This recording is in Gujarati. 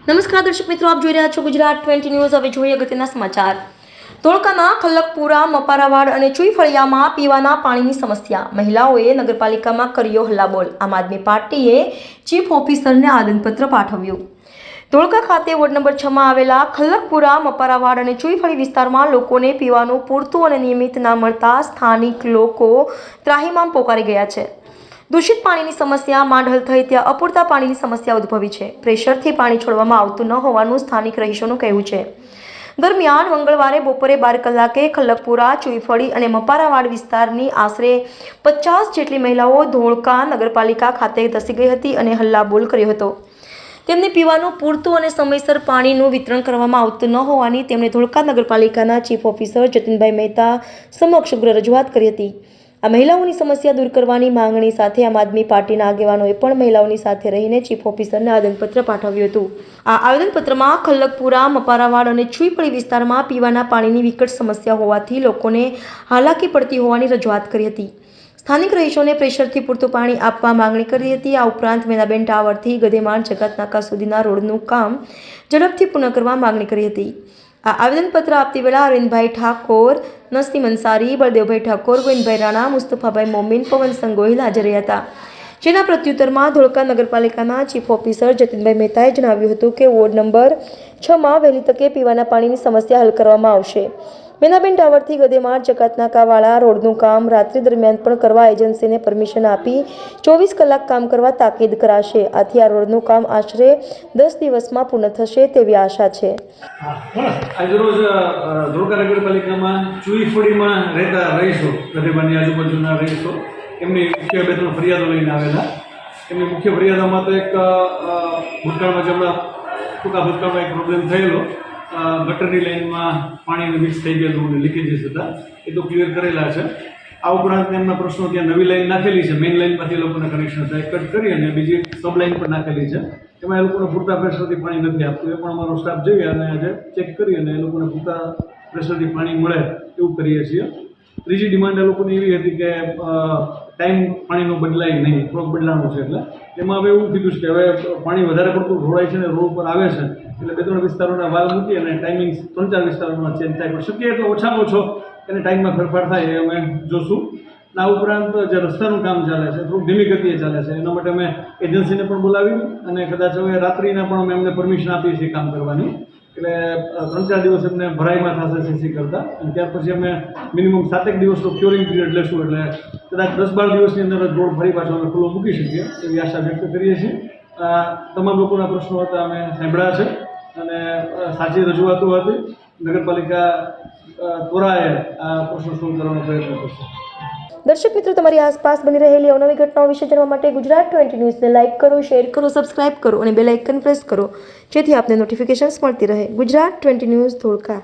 નમસ્કાર દર્શક મિત્રો, આપ જોઈ રહ્યા છો ગુજરાત 20 ન્યૂઝ। હવે જોઈએ અગત્યના સમાચાર। ધોળકાના ખલકપુરા, મપારાવાડ અને ચુઈફળિયામાં પીવાના પાણીની સમસ્યા। મહિલાઓએ નગરપાલિકામાં કર્યો હલ્લાબોલ। આમ આદમી પાર્ટીએ ચીફ ઓફિસરને આવેદનપત્ર પાઠવ્યું। ધોળકા ખાતે વોર્ડ નંબર 6 માં આવેલા ખલકપુરા, મપારાવાડ અને ચુઈફળી વિસ્તારમાં લોકોને પીવાનું પૂરતું અને નિયમિત ના મળતા સ્થાનિક લોકો ત્રાહિમામ પોકારી ગયા છે। દૂષિત પાણીની સમસ્યા માંડ હલ થઈ ત્યાં અપૂરતા પાણીની સમસ્યા ઉદ્ભવી છે। પ્રેશરથી પાણી છોડવામાં આવતું ન હોવાનું સ્થાનિક રહીશોનું કહેવું છે। દરમિયાન મંગળવારે બપોરે 12 કલાકે ખલકપુરા, ચુઈફળી અને મપારાવાડ વિસ્તારની આશરે 50 જેટલી મહિલાઓ ધોળકા નગરપાલિકા ખાતે ધસી ગઈ હતી અને હલ્લાબોલ કર્યો હતો। તેમને પીવાનું પૂરતું અને સમયસર પાણીનું વિતરણ કરવામાં આવતું ન હોવાની તેમણે ધોળકા નગરપાલિકાના ચીફ ઓફિસર જતીનભાઈ મહેતા સમક્ષ ઉગ્ર રજૂઆત કરી હતી। આ મહિલાઓની સમસ્યા દૂર કરવાની માંગણી સાથે આમ આદમી પાર્ટીના આગેવાનોએ પણ મહિલાઓની સાથે રહીને ચીફ ઓફિસરને આવેદનપત્ર પાઠવ્યું હતું। આ આવેદનપત્રમાં ખલકપુરા, મપારાવાડ અને ચુઈફળી વિસ્તારમાં પીવાના પાણીની વિકટ સમસ્યા હોવાથી લોકોને હાલાકી પડતી હોવાની રજૂઆત કરી હતી। સ્થાનિક રહીશોને પ્રેશરથી પૂરતું પાણી આપવા માંગણી કરી હતી। આ ઉપરાંત મેનાબેન ટાવરથી ગધેમાળ જકાતનાકા સુધીના રોડનું કામ ઝડપથી પૂર્ણ કરવા માંગણી કરી હતી। આ આવેદનપત્ર આપતી વેળા અરવિંદભાઈ ઠાકોર, નસીમ અંસારી, બળદેવભાઈ ઠાકોર, ગોવિંદભાઈ રાણા, મુસ્તફાભાઈ મોમીન, પવનસંગ ગોહિલ હાજર રહ્યા હતા। જેના પ્રત્યુત્તરમાં ધોળકા નગરપાલિકાના ચીફ ઓફિસર જતીનભાઈ મહેતાએ જણાવ્યું હતું કે વોર્ડ નંબર 6 માં વહેલી તકે પીવાના પાણીની સમસ્યા હલ કરવામાં આવશે। મેનાબેન ટાવરથી ગધેમાળ જકાતનાકાવાળા રોડનું કામ રાત્રિ દરમિયાન પણ કરવા એજન્સીને પરમિશન આપી 24 કલાક કામ કરવા તાકીદ કરાશે। આથી આ રોડનું કામ આશરે 10 દિવસમાં પૂર્ણ થશે તેવી આશા છે। આજરોજ ધોળકા નગરપાલિકામાં ચુઈફળીમાં રહેતા રહીશો, ગધેમાળની આજુબાજુના રહીશો, એમની મુખ્ય 2-3 ફરિયાદો લઈને આવેલા। એમની મુખ્ય ફરિયાદોમાં તો એક ભૂતકાળમાં ટૂંકા ભૂતકાળમાં એક પ્રોબ્લેમ થયેલો, ગટરની લાઇનમાં પાણી મિક્સ થઈ ગયેલું અને લીકેજીસ હતા, એ તો ક્લિયર કરેલા છે। આ ઉપરાંત એમના પ્રશ્નો ત્યાં નવી લાઈન નાખેલી છે, મેઇન લાઇનમાંથી એ લોકોને કનેક્શન થાય કટ કરી અને બીજી સબ લાઇન પણ નાખેલી છે, એમાં એ લોકોને પૂરતા પ્રેશરથી પાણી નથી આપતું। એ પણ અમારો સ્ટાફ જોઈએ અને આજે ચેક કરી અને એ લોકોને પૂરતા પ્રેશરથી પાણી મળે એવું કરીએ છીએ। ત્રીજી ડિમાન્ડ એ લોકોની એવી હતી કે ટાઈમ પાણીનો બદલાય નહીં, થોડોક બદલાવાનો છે, એટલે એમાં હવે એવું કીધું છે કે હવે પાણી વધારે પડતું ઢોળાય છે ને રોડ પર આવે છે, એટલે 2-3 વિસ્તારોના વાલ મૂકી અને ટાઈમિંગ 3-4 વિસ્તારોમાં ચેન્જ થાય, પણ શક્ય એટલો ઓછામાં ઓછો એને ટાઈમમાં ફેરફાર થાય એ અમે જોશું। આ ઉપરાંત જે રસ્તાનું કામ ચાલે છે થોડુંક ધીમી ગતિએ ચાલે છે, એના માટે અમે એજન્સીને પણ બોલાવી અને કદાચ હવે રાત્રિના પણ અમે એમને પરમિશન આપીએ છીએ કામ કરવાની, એટલે 3-4 દિવસ એમને ભરાઈમાં થશે સીસી કરતાં, અને ત્યાર પછી અમે મિનિમમ 7-1 દિવસનો ક્યોરિંગ પીરિયડ લેશું, એટલે કદાચ 10-12 દિવસની અંદર રોડ ફરી પાછો અમે ખુલ્લો મૂકી શકીએ એવી આશા વ્યક્ત કરીએ છીએ। તમામ લોકોના પ્રશ્નો હતા અમે સાંભળ્યા છે અને સાચી રજૂઆતો હતી। નગરપાલિકા ત્વરાએ આ પ્રશ્નો સોલ્વ કરવાનો પ્રયત્ન કરશે। દર્શક મિત્રો, તમારી આસપાસ બની રહેલી અવનવી ઘટનાઓ વિશે જાણવા માટે ગુજરાત 20 ન્યૂઝને લાઇક કરો, શેર કરો, સબસ્ક્રાઇબ કરો અને બેલ આઇકન પ્રેસ કરો, જેથી આપને નોટિફિકેશન્સ મળતી રહે। ગુજરાત 20 ન્યૂઝ, ધોળકા।